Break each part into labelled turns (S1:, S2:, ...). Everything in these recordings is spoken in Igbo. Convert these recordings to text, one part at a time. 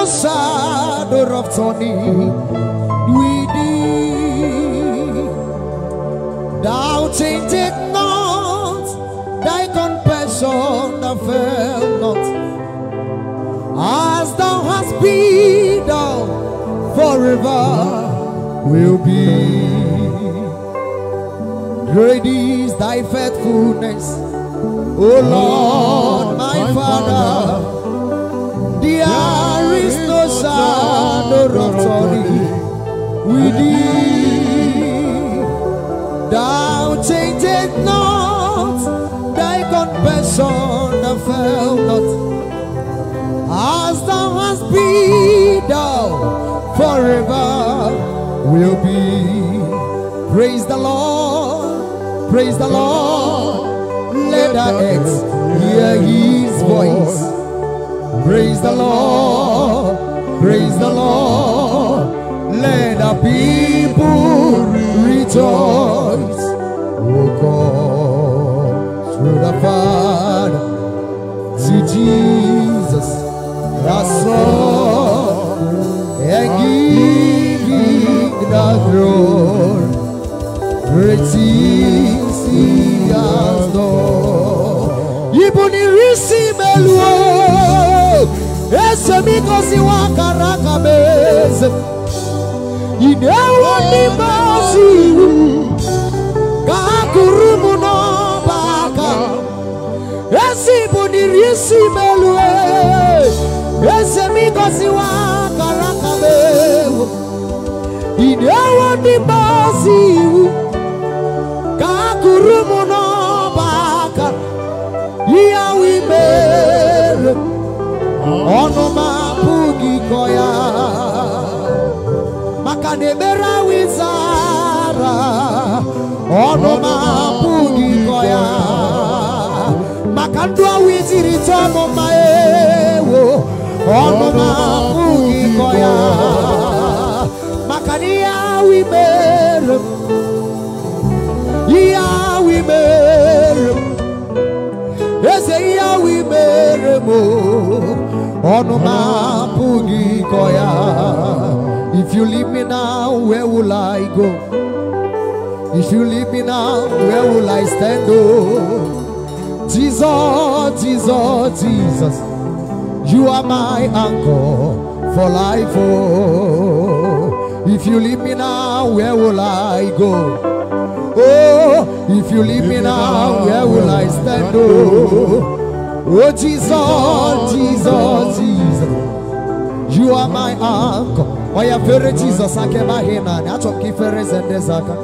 S1: no shadow of turning with thee. Thou changest not, thy compassion that fail not. As thou hast been, thou forever will be. Great is thy faithfulness, O Lord, my Father. There is no shadow of turning with thee. Thou changest not, thy compassion fail not. As thou hast been, thou forever will be. Praise the Lord, praise the Lord. Let the earth hear his voice. Praise the Lord, praise the Lord. Let the people rejoice. Oh God, through the Father, to Jesus, the Son, and giving the glory. Great things he has done. Ibuni risi meluo, ese mikosi wakaraka beze. Inewa ni basi, kakurumu no baka. Ese ibuni risi meluo, ese mikosi wakaraka beze. Inewa ni basi. Kurumuno baka iya wimere ono mapugi koya makanebera wizara ono mapugi koya makandwa wiziri tomo maewo ono mapugi koya makania wimere we mere ese ya we mere mo ono ma pugi koya. If you leave me now, where will I go? If you leave me now, where will I stand? Oh, Jesus, Jesus, Jesus, you are my anchor for life. Oh, if you leave me now, where will I go? Oh, if you leave me now, where will I stand? Oh, Jesus, Jesus, Jesus, you are my anchor. Oh, yeah, very Jesus, I can buy him and I took you for and desaka.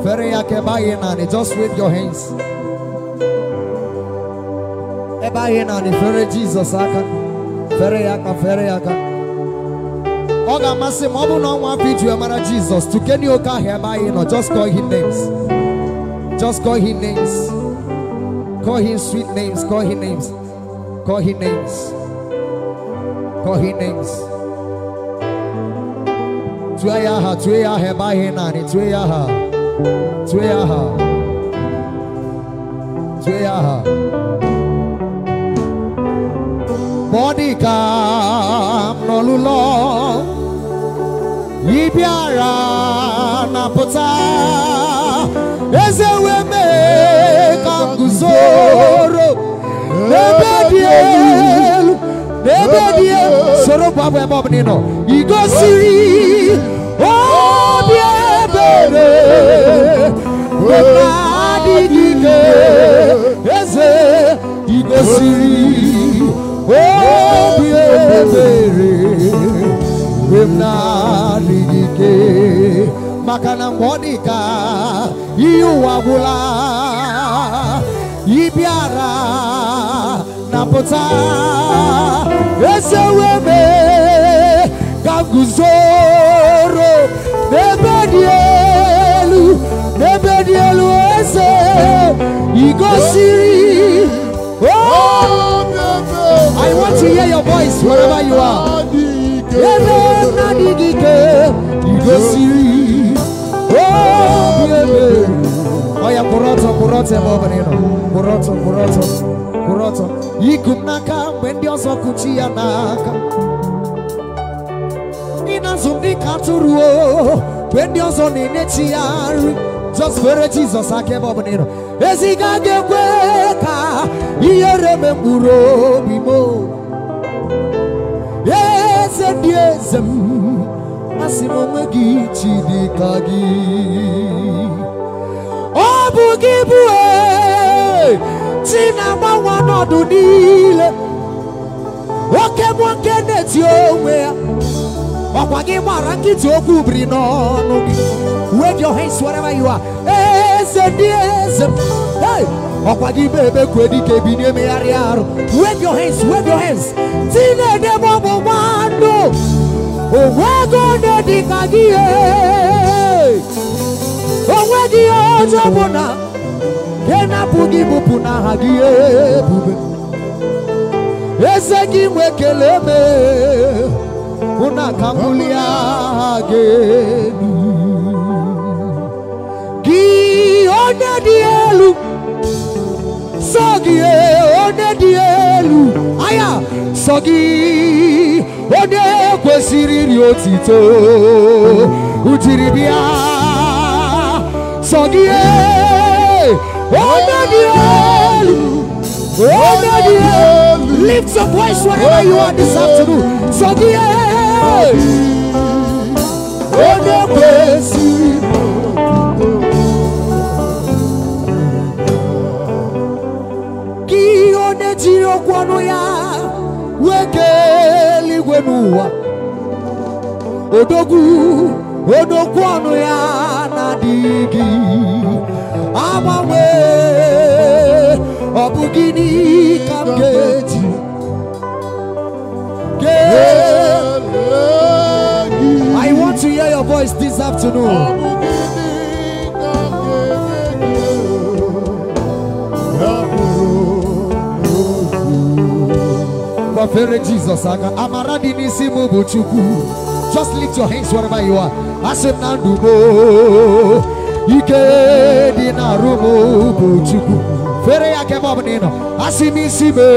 S1: Very, I can buy him and just with your hands. I buy him and very Jesus, I can. Very, I can, very, I can. Oga masi mobu no one video amara Jesus to can you can hear by just call him names. Just call him names. Call him sweet names, call him names. Call him names. Call him names. Tuyaha, tuyaha by him and tuyaha. Tuyaha. Tuyaha. Body cam no lulo. Ibiara na pota ezewe me kanguzoro nebedielu soro babu ebob nino igosiri obiebere wenadigige eze igosiri obiebere Wemnaligike makana monika iuwabula ibiara napota eseweme kaguzoro nebedielu ese igosiri. Oh, I want to hear your voice wherever you are. Oh yeah, Kuroto. Ikumnaka, when you're so kuchia naka. Maturu, when you're on in it, just for Jesus, I came up in it. As he got the wake, he remember Bimo. Yes, and yes, Massimo Magici di Kagi. Oh, Bugibue, Tina Mawana do deal. Okay, one can let you wear. Wagi Marangi to Kubrino. Wave your hands wherever you are. Yes, and yes. Hey, Wagi baby, Quedi Cabine Mariaro. Wave your hands, wave your hands. Tina de Bobo Mando. Oh, we're gonna dig again. Oh, where the Ojabona can I put him up on a hagie? Yes, I give Wekeleme Una Camulia again. Gi on the elu, Sogi on the elu, Aya, Sogi, Ode Kwesiri Riotito, Utiribia, Sogi, Ode the elu, Ode the elu, lift your voice wherever you are this afternoon, Sogi, Ode Kwesiri. Jiro kwano ya wekeli wenuwa odo kwano ya nadigi amawe obugini kamgeji I want to hear your voice this afternoon. Jesus, Amaradi Nisimu Buchuku. Just lift your hands wherever you are. Asenandubo Ike Dinarumo Buchuku. Fere Akemabnino Asimisime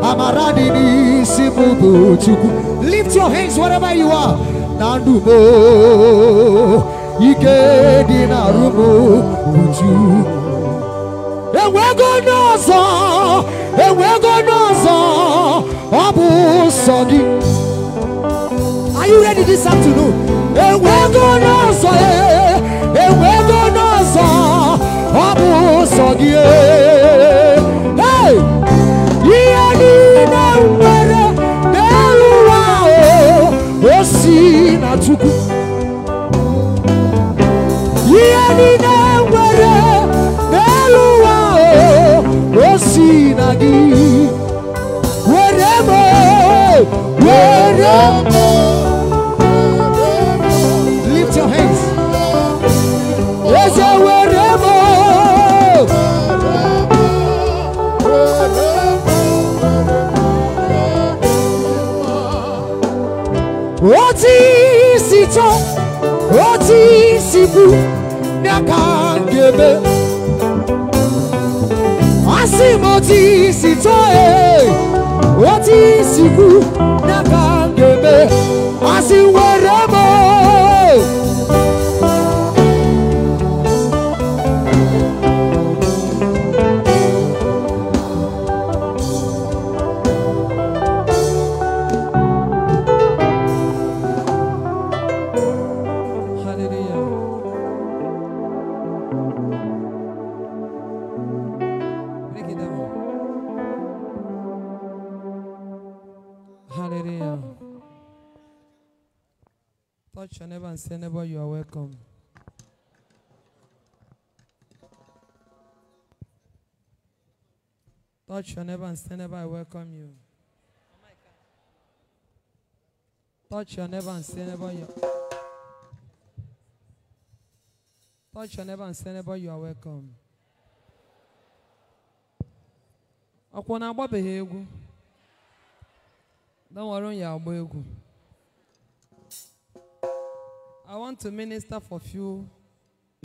S1: Amaradi Nisimu Buchuku. Lift your hands wherever you are. Nandubo Ike Dinarumo Buchuku. And we're gonna song, and we're gonna song, Abu Sagi. Are you ready this afternoon? And we're gonna song, and we're gonna song, Abu Sagi. Hey, Yanina Mera, Delua, Osina Tuku. Yanina Mera. Osinagi, wherever, lift your hands. Yes, wherever. Oti sito, oti sibu, nakangebe. Asimoti sitoe, oti siku nakangebe, asiweremo. Touch your neighbor and say, neighbor, you are welcome. Touch your neighbor and say, neighbor, I welcome you. Touch your neighbor and say, neighbor, you. Touch your neighbor and say, neighbor, you are welcome. Don't worry, you are welcome. I want to minister for a few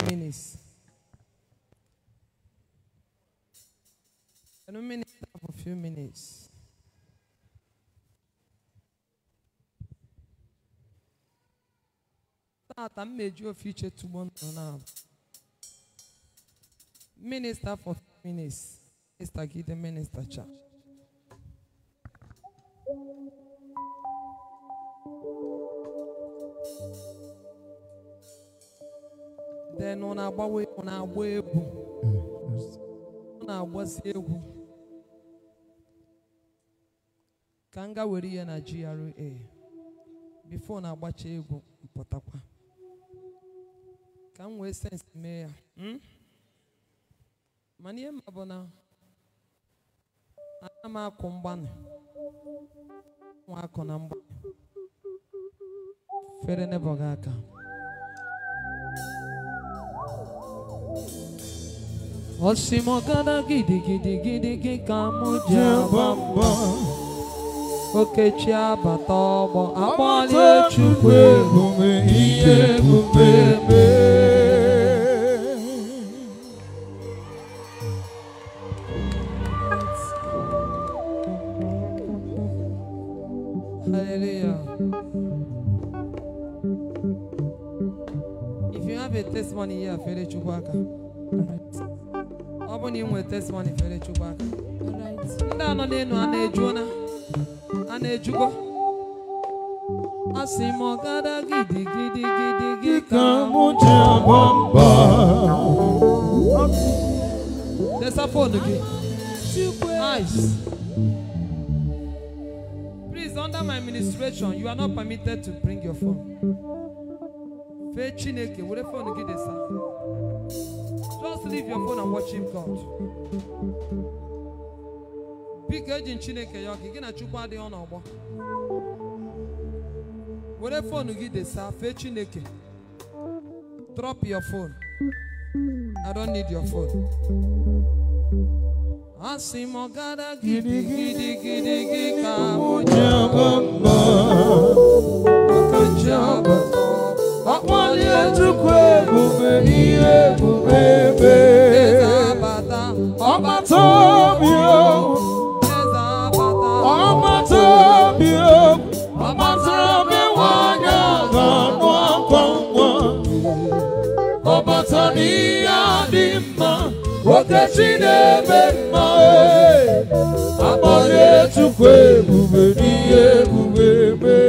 S1: minutes. Can we minister for a few minutes?
S2: I'm major feature to one now. Minister for minutes. Mr. Gide Minister Cha. Then on our way, on our way, on our was here. Kanga weri na GRA before na agbacha egwu mpụtakwa ka m wee sense mee ya mana ihe ma bụ na ana m akụ mgbanị nwa akụ na mgbanị fere nebo gị aka osimogada gidi gidi gidi gị ka mụ ji abamba Okechi abata ọgbọ agbali Chukwu emume ihe emume Hallelujah. If you have a testimony here, fere Chukwu aka. Ọ bụ na ị nwere testimony fere Chukwu aka. Ndị anọ n'elu a na-eju na Anejugo Asimogada gidi gidi gidi gidi Kamuja bamba There's a phone again. Nice. Please, under my administration, you are not permitted to bring your phone. Fe Chineke, what a phone again, sir. Just leave your phone and worship God. Big agent Chineke yoki gina chukwa de on obo. Where phone you get the safe Chineke. Drop your phone. I don't need your phone. Asimogada gidi gidi gidi gidi kamujabamba. Wakajabamba. Akwali etukwe bube iye bubebe. Ezabata. Obatobio. Okechi na-eme abọle Chukwu ebube n'ihe ebube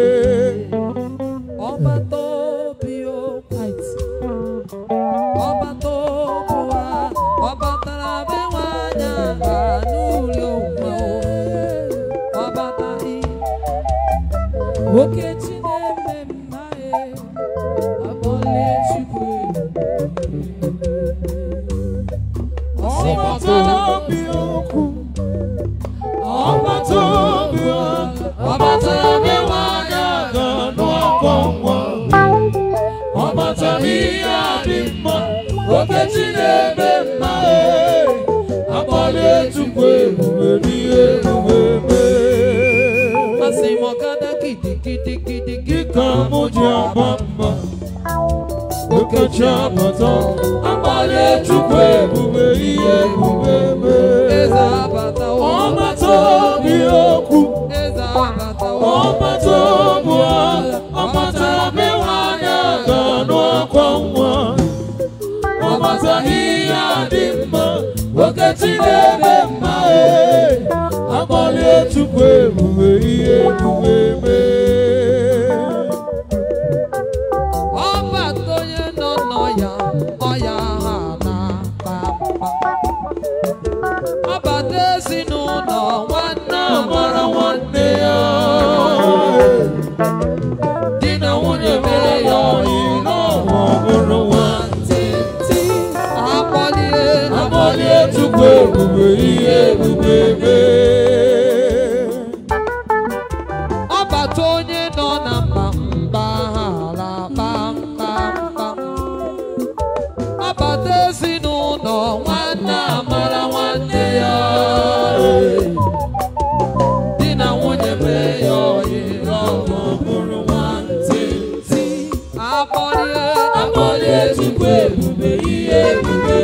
S2: ọbatobio ọbatobua ọbatara be nwanya ga n'ụlọ ụwa ọbatari Okechi na-eme abọle Chukwu Okechi na-eme mma abọle Chukwu ebube n'ihe ebube Asimogada gidi gidi gidi gidi ka mụ ji aba mba Okechi abata abọle Chukwu ebube ihe ebube Ezabata ọmata obi okwu Ezabata ọmata obu ọmata obi nwanyị aga n'ọkwa nwa ọmata ihe adị mma Okechi na-eme mma abọle Chukwu ebube ihe ebube ọbata onye nọ n'ọya ọya ha na-akpa ọbata ezinụlọ nwanne amara nwanne ya di na nwunye mere ya ọyị n'ọnwa ọhụrụ nwantịntị abọlie Chukwu ebube ihe ebube ọbata onye nọ na mba ha ala kpamkpamkpam ọbata ezinụlọ nwanne amara nwanne ya di na nwunye mee ya ọyị n'ọnwa ọhụrụ nwantịntị abọlie Chukwu ebube ihe ebube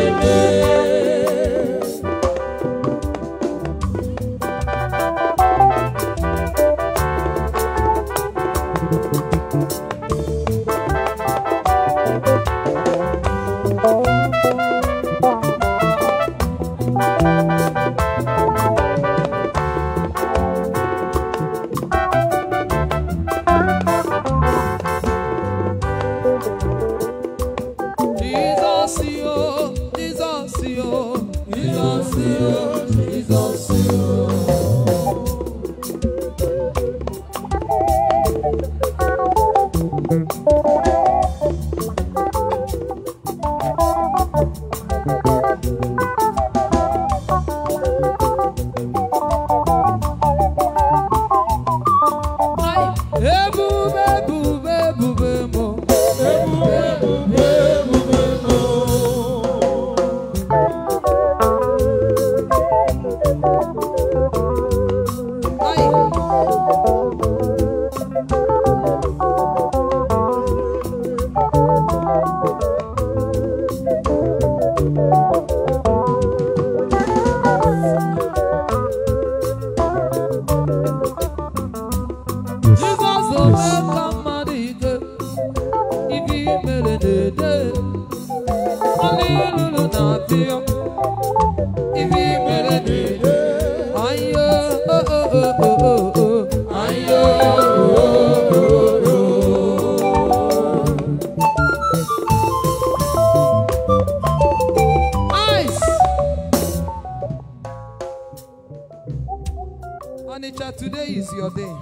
S2: Today is your day.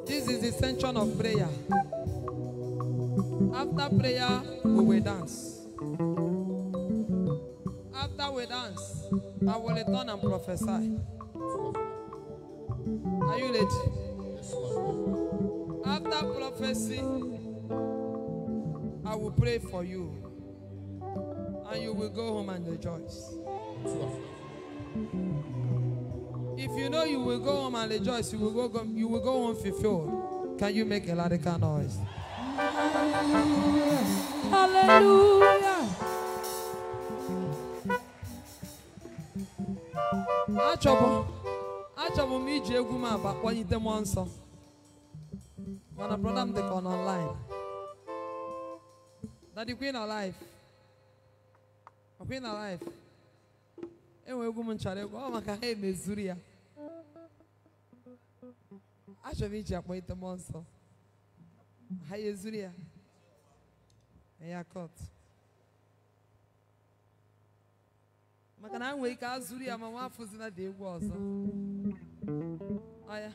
S2: This is the central of prayer. After prayer, we will dance. After we dance, I will return and prophesy. Are you ready? After prophecy, I will pray for you. And you will go home and rejoice. If you know you will go home and rejoice, you will go home fulfilled. Can you make a radical noise? Hallelujah. Achọbụ m iji egwu m aba kpọnyite mmụọ nsọ. Mana brother m dị ka online. Daddy Queen alive. Queen alive. Enwe egwu m nchara egwu, ọ maka ha emezuru ya. Achọrọ m iji akpọnyite mmụọ nsọ. Ha ezuru ya. Ya kot. Maka na nwere ike azụrụ ya ma nwa afọ zina dị egwu ọzọ. Aya.